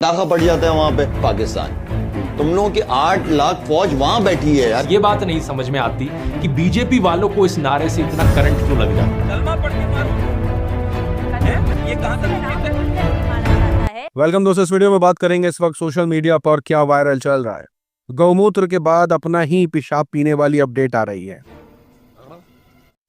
नाका पड़ जाता है वहां पे पाकिस्तान। तुम लोगों की 8 लाख फौज वहां बैठी है यार। ये बात नहीं समझ में आती कि बीजेपी वालों को इस नारे से इतना करंट क्यों लग जाता है। कलमा पढ़ के मारो। ये कहां तक? वेलकम दोस्तों, इस वीडियो में बात करेंगे इस वक्त सोशल मीडिया पर क्या वायरल चल रहा है। गौमूत्र के बाद अपना ही पेशाब पीने वाली अपडेट आ रही है।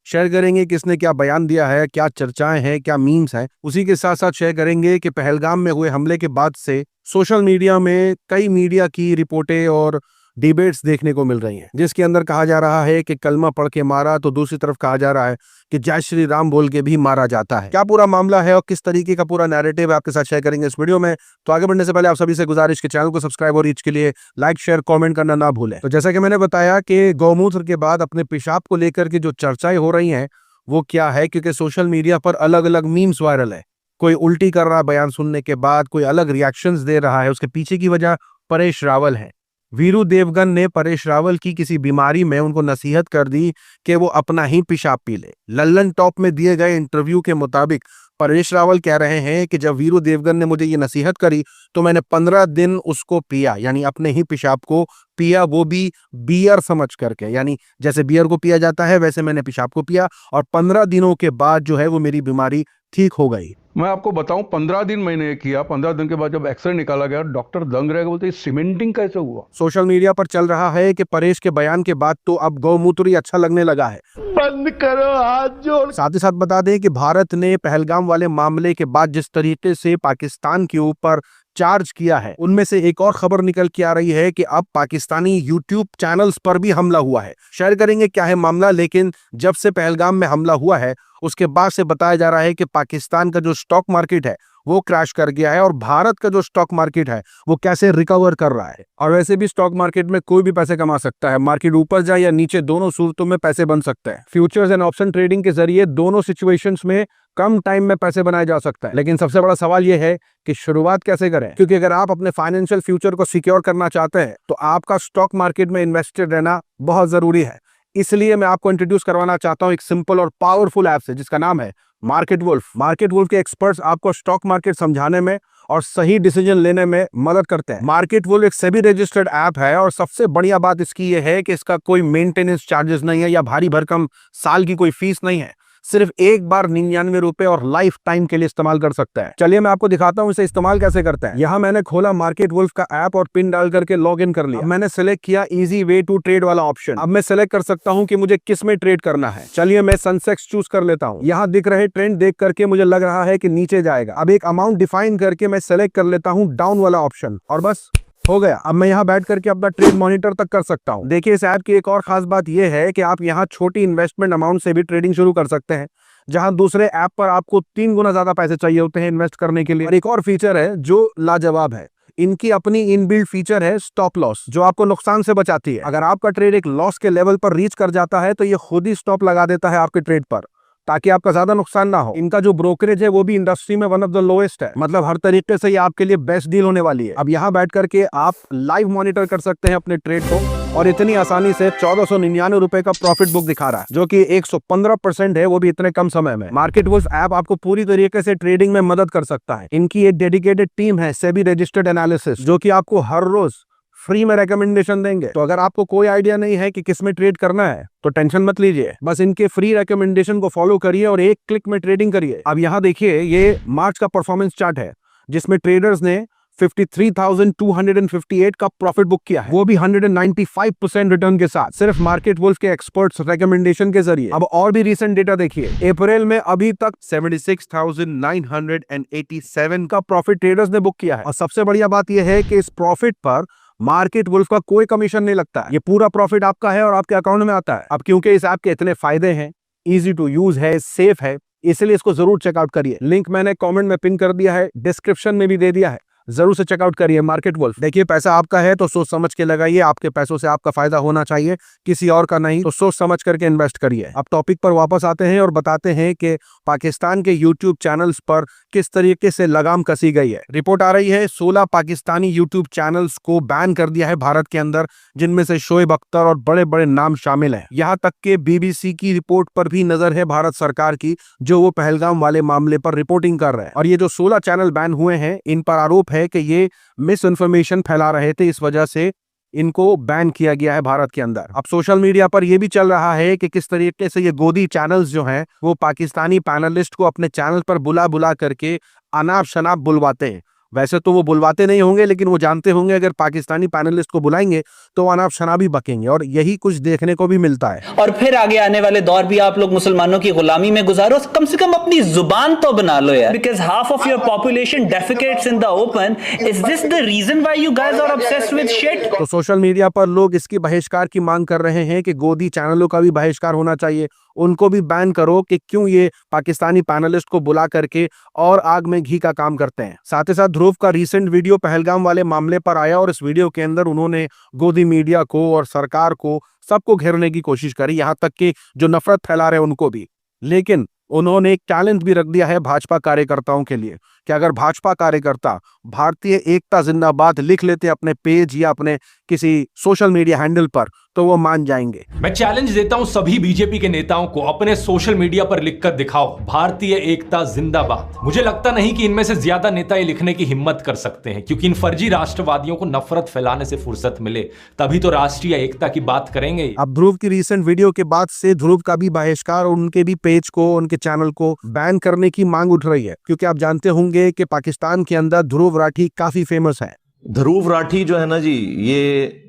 शेयर करेंगे किसने क्या बयान दिया है, क्या चर्चाएं हैं, क्या मीम्स हैं। उसी के साथ साथ शेयर करेंगे कि पहलगाम में हुए हमले के बाद से सोशल मीडिया में कई मीडिया की रिपोर्टें और डिबेट्स देखने को मिल रही हैं, जिसके अंदर कहा जा रहा है कि कलमा पढ़ के मारा, तो दूसरी तरफ कहा जा रहा है कि जय श्री राम बोल के भी मारा जाता है। क्या पूरा मामला है और किस तरीके का पूरा नैरेटिव आपके साथ शेयर करेंगे इस वीडियो में। तो आगे बढ़ने से पहले आप सभी से गुजारिश के चैनल को सब्सक्राइब और रीच के लिए लाइक शेयर कमेंट करना ना भूलें। तो जैसा कि मैंने बताया कि गौमूत्र के बाद अपने पेशाब को लेकर के जो चर्चाएं हो रही हैं वो क्या है, क्योंकि सोशल मीडिया पर अलग अलग मीम्स वायरल है। कोई उल्टी कर रहा है बयान सुनने के बाद, कोई अलग रिएक्शंस दे रहा है। उसके पीछे की वजह परेश रावल है। वीरू देवगन ने परेश रावल की किसी बीमारी में उनको नसीहत कर दी कि वो अपना ही पेशाब पी ले। लल्लन टॉप में दिए गए इंटरव्यू के मुताबिक परेश रावल कह रहे हैं कि जब वीरू देवगन ने मुझे ये नसीहत करी तो मैंने 15 दिन उसको पिया, यानी अपने ही पेशाब को पिया, वो भी बियर समझ करके। यानी जैसे बियर को पिया जाता है वैसे मैंने पेशाब को पिया, और 15 दिनों के बाद जो है वो मेरी बीमारी ठीक हो गई। मैं आपको बताऊं, 15 दिन मैंने किया। 15 दिन के बाद जब एक्सरे निकाला गया, डॉक्टर दंग रह गए, बोलते सीमेंटिंग कैसे हुआ। सोशल मीडिया पर चल रहा है कि परेश के बयान के बाद तो अब गौमूत्र ही अच्छा लगने लगा है। बंद करो, हाथ जोड़। साथ ही साथ बता दें कि भारत ने पहलगाम वाले मामले के बाद जिस तरीके से पाकिस्तान के ऊपर चार्ज किया है, उनमें से एक और खबर निकल के आ रही है कि अब पाकिस्तानी यूट्यूब चैनल्स पर भी हमला हुआ है। शेयर करेंगे क्या है मामला, लेकिन जब से पहलगाम में हमला हुआ है उसके बाद से बताया जा रहा है कि पाकिस्तान का जो स्टॉक मार्केट है वो क्रैश कर गया है, और भारत का जो स्टॉक मार्केट है वो कैसे रिकवर कर रहा है। और वैसे भी स्टॉक मार्केट में कोई भी पैसे कमा सकता है। मार्केट ऊपर जाए या नीचे, दोनों सूरतों में पैसे बन सकते हैं। फ्यूचर्स एंड ऑप्शन ट्रेडिंग के जरिए दोनों सिचुएशंस में कम टाइम में पैसे बनाए जा सकता है। लेकिन सबसे बड़ा सवाल यह है कि शुरुआत कैसे करें, क्योंकि अगर आप अपने फाइनेंशियल फ्यूचर को सिक्योर करना चाहते हैं तो आपका स्टॉक मार्केट में इन्वेस्टेड रहना बहुत जरूरी है। इसलिए मैं आपको इंट्रोड्यूस करवाना चाहता हूं एक सिंपल और पावरफुल ऐप से, जिसका नाम है मार्केट वुल्फ। मार्केट वुल्फ के एक्सपर्ट्स आपको स्टॉक मार्केट समझाने में और सही डिसीजन लेने में मदद करते हैं। मार्केट वुल्फ एक सेबी रजिस्टर्ड ऐप है, और सबसे बढ़िया बात इसकी ये है कि इसका कोई मेंटेनेंस चार्जेस नहीं है या भारी भरकम साल की कोई फीस नहीं है। सिर्फ एक बार 99 रुपए और लाइफ टाइम के लिए इस्तेमाल कर सकता है। चलिए मैं आपको दिखाता हूं इसे इस्तेमाल कैसे करते हैं। यहाँ मैंने खोला मार्केट वुल्फ का ऐप और पिन डाल करके लॉग इन कर लिया। मैंने सेलेक्ट किया इजी वे टू ट्रेड वाला ऑप्शन। अब मैं सेलेक्ट कर सकता हूं कि मुझे किस में ट्रेड करना है। चलिए मैं सेंसेक्स चूज कर लेता हूं। यहाँ दिख रहे ट्रेंड देख करके मुझे लग रहा है कि नीचे जाएगा। अब एक अमाउंट डिफाइन करके मैं सेलेक्ट कर लेता हूँ डाउन वाला ऑप्शन, और बस हो गया। अब मैं यहाँ बैठ करके अपना ट्रेड मॉनिटर तक कर सकता हूँ। देखिए इस ऐप की एक और खास बात यह है कि आप यहाँ छोटी इन्वेस्टमेंट अमाउंट से भी ट्रेडिंग शुरू कर सकते हैं, जहां दूसरे ऐप पर आपको 3 गुना ज्यादा पैसे चाहिए होते हैं इन्वेस्ट करने के लिए। और एक और फीचर है जो लाजवाब है, इनकी अपनी इनबिल्ट फीचर है स्टॉप लॉस, जो आपको नुकसान से बचाती है। अगर आपका ट्रेड एक लॉस के लेवल पर रीच कर जाता है तो ये खुद ही स्टॉप लगा देता है आपके ट्रेड पर, ताकि आपका ज्यादा नुकसान ना हो। इनका जो ब्रोकरेज है वो भी इंडस्ट्री में वन ऑफ द लोएस्ट है, मतलब हर तरीके से ये आपके लिए बेस्ट डील होने वाली है। अब यहाँ बैठ करके आप लाइव मॉनिटर कर सकते हैं अपने ट्रेड को, और इतनी आसानी से 1499 रुपए का प्रॉफिट बुक दिखा रहा है, जो कि 115% है, वो भी इतने कम समय में। मार्केट वुल्फ ऐप आपको पूरी तरीके से ट्रेडिंग में मदद कर सकता है। इनकी एक डेडिकेटेड टीम है सेबी रजिस्टर्ड एनालिसिस, जो कि आपको हर रोज फ्री में रिकमेंडेशन देंगे। तो अगर आपको कोई आइडिया नहीं है कि किस में ट्रेड करना है तो टेंशन मत लीजिए, बस इनके फ्री रिकमेंडेशन को फॉलो करिए और एक क्लिक में ट्रेडिंग करिए। अब यहाँ देखिए ये मार्च का परफॉर्मेंस चार्ट है, जिसमें ट्रेडर्स ने 53,258 का प्रॉफिट बुक किया है, वो भी 195% रिटर्न के साथ, सिर्फ मार्केट वुल्फ के एक्सपर्ट्स रिकमेंडेशन के जरिए। अब और भी रीसेंट डेटा देखिए, अप्रैल में अभी तक 76,987 का प्रॉफिट ट्रेडर्स ने बुक किया है। और सबसे बढ़िया बात यह है कि इस प्रॉफिट पर मार्केट वुल्फ का कोई कमीशन नहीं लगता है। ये पूरा प्रॉफिट आपका है और आपके अकाउंट में आता है। अब क्योंकि इस ऐप के इतने फायदे हैं, इजी टू यूज है, सेफ है, इसलिए इसको जरूर चेकआउट करिए। लिंक मैंने कमेंट में पिन कर दिया है, डिस्क्रिप्शन में भी दे दिया है, जरूर से चेकआउट करिए मार्केट वुल्फ। देखिए पैसा आपका है तो सोच समझ के लगाइए, आपके पैसों से आपका फायदा होना चाहिए, किसी और का नहीं, तो सोच समझ करके इन्वेस्ट करिए। अब टॉपिक पर वापस आते हैं और बताते हैं कि पाकिस्तान के यूट्यूब चैनल्स पर किस तरीके से लगाम कसी गई है। रिपोर्ट आ रही है 16 पाकिस्तानी यूट्यूब चैनल्स को बैन कर दिया है भारत के अंदर, जिनमें से शोएब अख्तर और बड़े बड़े नाम शामिल हैं। यहाँ तक के बीबीसी की रिपोर्ट पर भी नजर है भारत सरकार की, जो वो पहलगाम वाले मामले पर रिपोर्टिंग कर रहे हैं। और ये जो 16 चैनल बैन हुए हैं, इन पर आरोप है है कि ये मिस इन्फॉर्मेशन फैला रहे थे, इस वजह से इनको बैन किया गया है भारत के अंदर। अब सोशल मीडिया पर यह भी चल रहा है कि किस तरीके से ये गोदी चैनल्स जो हैं वो पाकिस्तानी पैनलिस्ट को अपने चैनल पर बुला बुला करके अनाप शनाप बुलवाते हैं। वैसे तो वो बुलवाते नहीं होंगे, लेकिन वो जानते होंगे अगर पाकिस्तानी पैनलिस्ट को बुलाएंगे तो अनाप शनाप ही बकेंगे, और यही कुछ देखने को भी मिलता है। और फिर आगे आने वाले दौर भी आप लोग मुसलमानों की गुलामी में गुजारो, कम से कम अपनी जुबान तो बना लो यार, because half of your population defecates in the open. Is this the reason why you guys are obsessed with shit? तो सोशल मीडिया पर लोग इसकी बहिष्कार की मांग कर रहे हैं कि गोदी चैनलों का भी बहिष्कार होना चाहिए, उनको भी बैन करो कि क्यों ये पाकिस्तानी पैनलिस्ट को बुला करके और आग में घी का काम करते हैं। साथ ही साथ ध्रुव का रीसेंट वीडियो पहलगाम वाले मामले पर आया और इस वीडियो के अंदर उन्होंने गोदी मीडिया को और सरकार को सबको घेरने की कोशिश करी, यहां तक कि जो नफरत फैला रहे उनको भी। लेकिन उन्होंने एक चैलेंज भी रख दिया है भाजपा कार्यकर्ताओं के लिए कि अगर भाजपा कार्यकर्ता भारतीय एकता जिंदाबाद लिख लेते अपने पेज या अपने किसी सोशल मीडिया हैंडल पर तो वो मान जाएंगे। मैं चैलेंज देता हूं सभी बीजेपी के नेताओं को, अपने सोशल मीडिया पर लिखकर दिखाओ भारतीय एकता जिंदाबाद। मुझे लगता नहीं कि इनमें से ज्यादा नेता ये लिखने की हिम्मत कर सकते हैं, क्योंकि इन फर्जी राष्ट्रवादियों को नफरत फैलाने से फुर्सत मिले तभी तो राष्ट्रीय एकता की बात करेंगे। अब ध्रुव की रीसेंट वीडियो के बाद से ध्रुव का भी बहिष्कार और उनके भी पेज को, उनके चैनल को बैन करने की मांग उठ रही है, क्योंकि आप जानते होंगे कि पाकिस्तान के अंदर ध्रुव राठी काफी फेमस है। ध्रुव राठी जो है ना जी, ये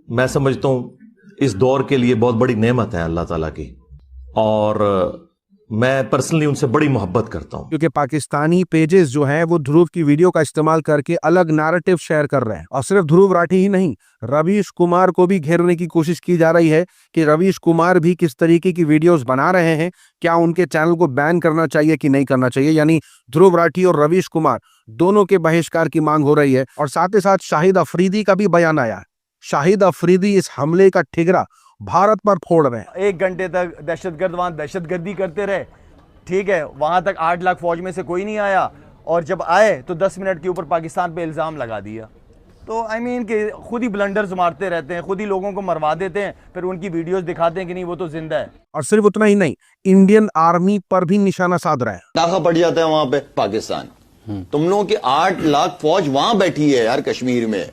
मैं समझता हूं इस दौर के लिए बहुत बड़ी नेमत है अल्लाह ताला की, और मैं पर्सनली उनसे बड़ी मोहब्बत करता हूं, क्योंकि पाकिस्तानी पेजेस जो हैं वो ध्रुव की वीडियो का इस्तेमाल करके अलग नैरेटिव शेयर कर रहे हैं। और सिर्फ ध्रुव राठी ही नहीं, रवीश कुमार को भी घेरने की कोशिश की जा रही है कि रवीश कुमार भी किस तरीके की वीडियोस बना रहे हैं, क्या उनके चैनल को बैन करना चाहिए कि नहीं करना चाहिए। यानी ध्रुव राठी और रवीश कुमार दोनों के बहिष्कार की मांग हो रही है। और साथ ही साथ शाहिद अफरीदी का भी बयान आया। शाहिद अफरीदी इस हमले का ठिगरा भारत पर फोड़ रहे हैं। 1 घंटे तक दहशतगर्द वहां दहशतगर्दी करते रहे, ठीक है, वहां तक 8 लाख फौज में से कोई नहीं आया, और जब आए तो 10 मिनट के ऊपर पाकिस्तान पे इल्ज़ाम लगा दिया। तो आई मीन कि खुद ही ब्लंडर्स मारते रहते हैं, खुद ही लोगों को मरवा देते हैं, फिर उनकी वीडियोस दिखाते हैं कि नहीं वो तो जिंदा है। और सिर्फ उतना ही नहीं, इंडियन आर्मी पर भी निशाना साध रहा है। नाका पड़ जाता है वहां पे पाकिस्तान। तुम लोगों की 8 लाख फौज वहां बैठी है यार कश्मीर में,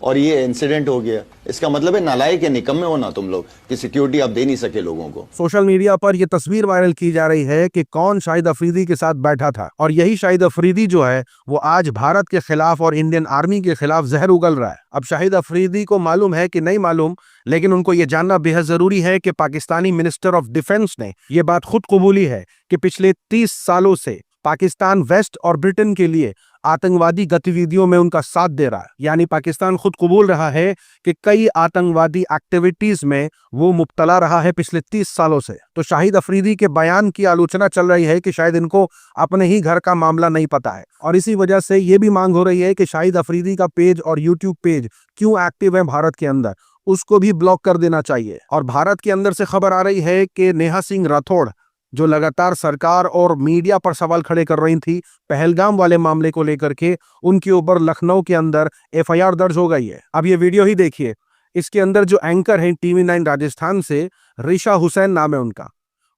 और ये इंसिडेंट हो गया। इसका मतलब है नालायक के निकम्मे हो ना तुम लोग कि सिक्योरिटी आप दे नहीं सके लोगों को। सोशल मीडिया पर यह तस्वीर वायरल की जा रही है कि कौन शाहिद अफरीदी के साथ बैठा था, और यही शाहिद अफरीदी जो है वो आज भारत के खिलाफ और इंडियन आर्मी के खिलाफ जहर उगल रहा है। अब शाहिद अफरीदी को मालूम है कि नहीं मालूम, लेकिन उनको यह जानना बेहद जरूरी है कि पाकिस्तानी मिनिस्टर ऑफ डिफेंस ने यह बात खुद कबूली है कि पिछले 30 सालों से पाकिस्तान वेस्ट और ब्रिटेन के लिए आतंकवादी गतिविधियों में उनका साथ दे रहा है। यानी पाकिस्तान खुद कबूल रहा है कि कई आतंकवादी एक्टिविटीज में वो मुब्तला रहा है पिछले 30 सालों से। तो शाहिद अफरीदी के बयान की आलोचना चल रही है कि शायद इनको अपने ही घर का मामला नहीं पता है, और इसी वजह से ये भी मांग हो रही है कि शाहिद अफरीदी का पेज और यूट्यूब पेज क्यों एक्टिव है भारत के अंदर, उसको भी ब्लॉक कर देना चाहिए। और भारत के अंदर से खबर आ रही है कि नेहा सिंह राठौड़, जो लगातार सरकार और मीडिया पर सवाल खड़े कर रही थी पहलगाम वाले मामले को लेकर के, उनके ऊपर लखनऊ के अंदर एफआईआर दर्ज हो गई है। अब ये वीडियो ही देखिए, इसके अंदर जो एंकर हैं टीवी 9 राजस्थान से, रिशा हुसैन नाम है उनका,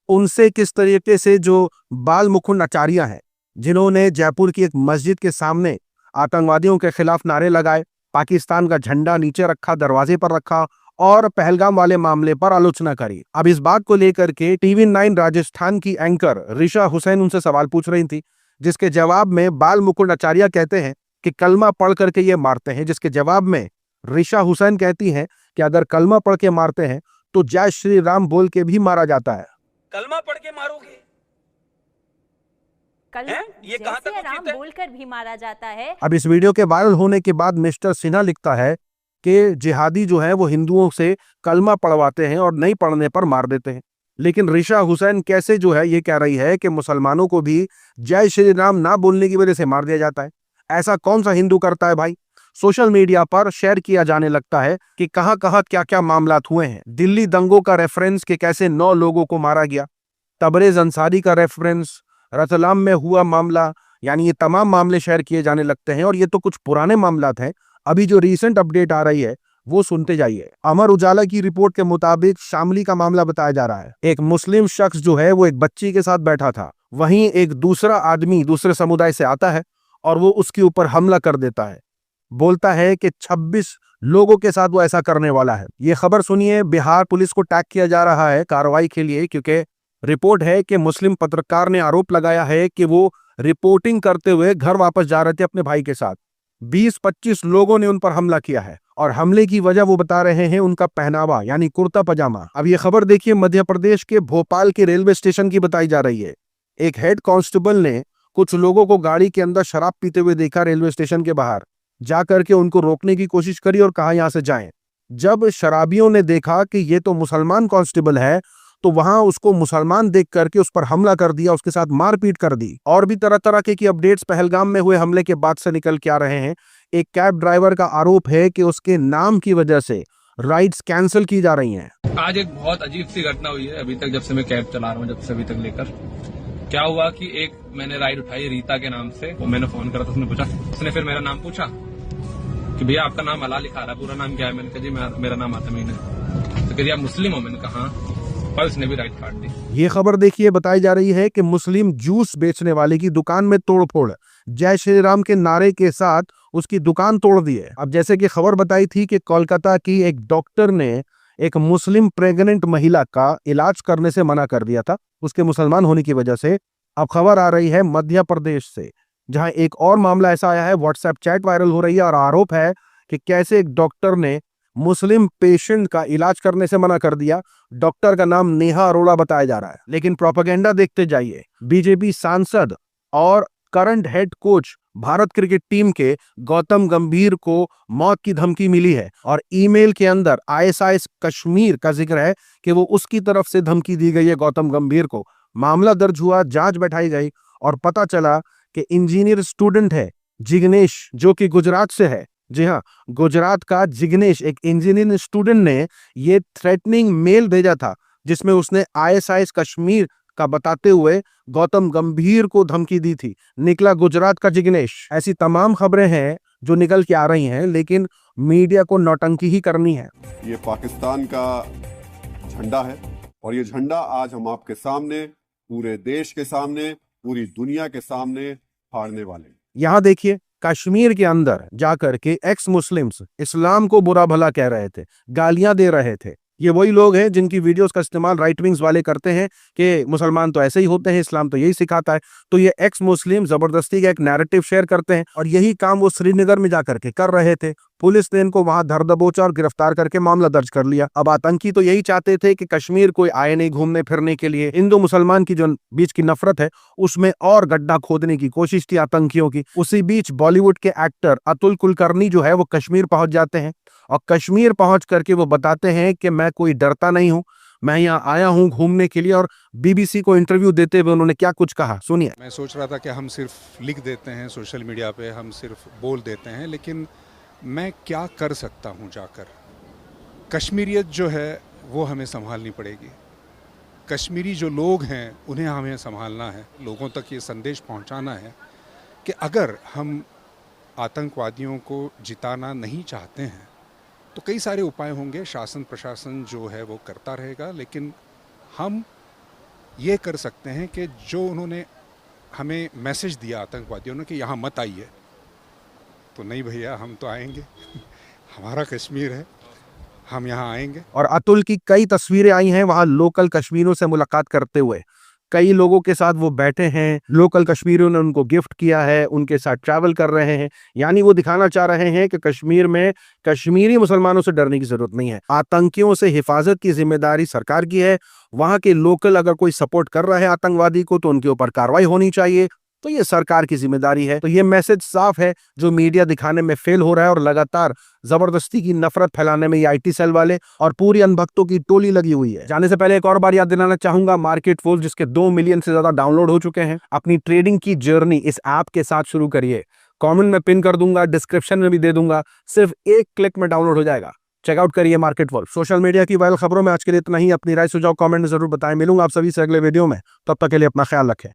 उनसे किस तरीके से जो बाल मुकुंद आचार्य हैं, जिन्होंने जयपुर की एक मस्जिद के सामने आतंकवादियों के खिलाफ नारे लगाए, पाकिस्तान का झंडा नीचे रखा, दरवाजे पर रखा और पहलगाम वाले मामले पर आलोचना करी। अब इस बात को लेकर के टीवी 9 राजस्थान की एंकर रिशा हुसैन उनसे सवाल पूछ रही थी, जिसके जवाब में बाल मुकुंद आचार्य कहते हैं कि कलमा पढ़ करके ये मारते हैं, जिसके जवाब में रिशा हुसैन कहती हैं कि अगर कलमा पढ़ के मारते हैं तो जय श्री राम बोल के भी मारा जाता है। कलमा पढ़ के मारोगे? ये कहां तक राम बोलकर भी मारा जाता है। अब इस वीडियो के वायरल होने के बाद मिस्टर सिन्हा लिखता है कि जिहादी जो है वो हिंदुओं से कलमा पढ़वाते हैं और नहीं पढ़ने पर मार देते हैं। लेकिन रिशा हुसैन कैसे जो है ये कह रही है कि मुसलमानों को भी जय श्री राम ना बोलने की वजह से मार दिया जाता है। ऐसा कौन सा हिंदू करता है भाई? सोशल मीडिया पर शेयर किया जाने लगता है कि कहां कहां क्या क्या मामला हुए हैं। दिल्ली दंगों का रेफरेंस कि कैसे 9 लोगों को मारा गया, तबरेज अंसारी का रेफरेंस, रतलाम में हुआ मामला, यानी ये तमाम मामले शेयर किए जाने लगते हैं। और ये तो कुछ पुराने मामलात हैं, अभी जो रीसेंट अपडेट आ रही है वो सुनते जाइए। अमर उजाला की रिपोर्ट के मुताबिक शामली का मामला बताया जा रहा है। एक मुस्लिम शख्स जो है वो एक बच्ची के साथ बैठा था, वहीं एक दूसरा आदमी दूसरे समुदाय से आता है और वो उसके ऊपर हमला कर देता है। बोलता है कि 26 लोगों के साथ वो ऐसा करने वाला है। ये खबर सुनिए, बिहार पुलिस को टैग किया जा रहा है कार्रवाई के लिए, क्योंकि रिपोर्ट है कि मुस्लिम पत्रकार ने आरोप लगाया है कि वो रिपोर्टिंग करते हुए घर वापस जा रहे थे अपने भाई के साथ। 20-25 लोगों ने उन पर हमला किया है और हमले की वजह वो बता रहे हैं उनका पहनावा, यानी कुर्ता पजामा। अब ये खबर देखिए, मध्य प्रदेश के भोपाल के रेलवे स्टेशन की बताई जा रही है। एक हेड कांस्टेबल ने कुछ लोगों को गाड़ी के अंदर शराब पीते हुए देखा रेलवे स्टेशन के बाहर, जाकर के उनको रोकने की कोशिश करी और कहा यहां से जाएं। जब शराबियों ने देखा कि ये तो मुसलमान कांस्टेबल है, तो वहां उसको मुसलमान देख करके उस पर हमला कर दिया, उसके साथ मारपीट कर दी। और भी तरह तरह के अपडेट्स पहलगाम में हुए हमले के बाद से निकल के आ रहे हैं। एक कैब ड्राइवर का आरोप है कि उसके नाम की वजह से राइड्स कैंसिल की जा रही हैं। आज एक बहुत अजीब सी घटना हुई है। अभी तक जब से मैं कैब चला रहा हूँ, जब से अभी तक लेकर, क्या हुआ कि एक मैंने राइड उठाई रीता के नाम से, वो मैंने फोन करा तो उसने पूछा, उसने फिर मेरा नाम पूछा कि भैया आपका नाम अला लिखा रहा है, पूरा नाम क्या है? मैंने कहा जी मेरा नाम आतमीन है। तो कह आप मुस्लिम हो? मैंने कहा हाँ। और उसने भी राइड काट दी। ये खबर देखिए, बताई जा रही है कि मुस्लिम जूस बेचने वाले की दुकान में तोड़फोड़, जय श्री राम के नारे के साथ उसकी दुकान तोड़ दी है। अब जैसे कि खबर बताई थी कि कोलकाता की एक डॉक्टर ने एक मुस्लिम प्रेग्नेंट महिला का इलाज करने से मना कर दिया था उसके मुसलमान होने की वजह से। अब खबर आ रही है मध्य प्रदेश से, जहां एक और मामला ऐसा आया है, व्हाट्सएप चैट वायरल हो रही है और आरोप है कि कैसे एक डॉक्टर ने मुस्लिम पेशेंट का इलाज करने से मना कर दिया। डॉक्टर का नाम नेहा अरोड़ा बताया जा रहा है, लेकिन प्रोपेगेंडा देखते जाइए। बीजेपी सांसद और current head coach Bharat cricket team के गौतम गंभीर को मौत की धमकी मिली है और ईमेल के अंदर ISIS कश्मीर का जिक्र है कि वो उसकी तरफ से धमकी दी गई है गौतम गंभीर को। मामला दर्ज हुआ, जांच बैठाई गई और पता चला कि इंजीनियर स्टूडेंट है जिग्नेश, जो कि गुजरात से है। जी हाँ, गुजरात का जिग्नेश, एक इंजीनियरिंग स्टूडेंट ने ये थ्रेटनिंग मेल भेजा था जिसमें उसने ISIS कश्मीर का बताते हुए गौतम गंभीर को धमकी दी थी। निकला गुजरात का जिग्नेश। ऐसी तमाम खबरें हैं जो निकल के आ रही हैं, लेकिन मीडिया को नौटंकी ही करनी है। ये पाकिस्तान का झंडा है और ये झंडा आज हम आपके सामने, पूरे देश के सामने, पूरी दुनिया के सामने फाड़ने वाले। यहाँ देखिए, कश्मीर के अंदर जाकर के एक्स मुस्लिम्स इस्लाम को बुरा भला कह रहे थे, गालियां दे रहे थे। ये वही लोग हैं जिनकी वीडियोस का इस्तेमाल राइट विंग्स वाले करते हैं कि मुसलमान तो ऐसे ही होते हैं, इस्लाम तो यही सिखाता है। तो ये एक्स मुस्लिम जबरदस्ती का एक नैरेटिव शेयर करते हैं और यही काम वो श्रीनगर में जाकर के कर रहे थे। पुलिस ने इनको वहां धर दबोचा और गिरफ्तार करके मामला दर्ज कर लिया। अब आतंकी तो यही चाहते थे कि कश्मीर कोई आए नहीं घूमने फिरने के लिए। हिंदू मुसलमान की जो बीच की नफरत है उसमें और गड्ढा खोदने की कोशिश थी आतंकियों की। उसी बीच बॉलीवुड के एक्टर अतुल कुलकर्णी जो है वो कश्मीर पहुंच जाते हैं और कश्मीर पहुंच करके वो बताते हैं कि मैं कोई डरता नहीं हूं, मैं यहाँ आया हूं घूमने के लिए। और BBC को इंटरव्यू देते हुए उन्होंने क्या कुछ कहा, सुनिए। मैं सोच रहा था कि हम सिर्फ लिख देते हैं सोशल मीडिया पे, हम सिर्फ बोल देते हैं, लेकिन मैं क्या कर सकता हूं जाकर। कश्मीरियत जो है वो हमें संभालनी पड़ेगी। कश्मीरी जो लोग हैं उन्हें हमें संभालना है। लोगों तक ये संदेश पहुंचाना है कि अगर हम आतंकवादियों को जिताना नहीं चाहते हैं तो कई सारे उपाय होंगे, शासन प्रशासन जो है वो करता रहेगा, लेकिन हम ये कर सकते हैं कि जो उन्होंने हमें मैसेज दिया आतंकवादियों ने कि यहाँ मत आइए, तो नहीं भैया हम तो आएंगे हमारा कश्मीर है, हम यहाँ आएंगे। और अतुल की कई तस्वीरें आई हैं वहां लोकल कश्मीरियों से मुलाकात करते हुए। कई लोगों के साथ वो बैठे हैं, लोकल कश्मीरियों ने उनको गिफ्ट किया है, उनके साथ ट्रैवल कर रहे हैं। यानी वो दिखाना चाह रहे हैं कि कश्मीर में कश्मीरी मुसलमानों से डरने की जरूरत नहीं है। आतंकियों से हिफाजत की जिम्मेदारी सरकार की है। वहां के लोकल अगर कोई सपोर्ट कर रहा है आतंकवादी को तो उनके ऊपर कार्रवाई होनी चाहिए, तो ये सरकार की जिम्मेदारी है। तो ये मैसेज साफ है जो मीडिया दिखाने में फेल हो रहा है और लगातार जबरदस्ती की नफरत फैलाने में ये IT सेल वाले और पूरी अनभक्तों की टोली लगी हुई है। जाने से पहले एक और बार याद दिलाना चाहूंगा, मार्केट फोर्स जिसके 2 मिलियन से ज्यादा डाउनलोड हो चुके हैं, अपनी ट्रेडिंग की जर्नी इस ऐप के साथ शुरू करिए। कमेंट में पिन कर दूंगा, डिस्क्रिप्शन में भी दे दूंगा, सिर्फ एक क्लिक में डाउनलोड हो जाएगा। चेकआउट करिए मार्केट वॉल्फ। सोशल मीडिया की वायरल खबरों में आज के लिए इतना ही। अपनी राय सुझाव कमेंट में जरूर बताएं। मिलूंगा आप सभी से अगले वीडियो में, तब तक के लिए अपना ख्याल रखें।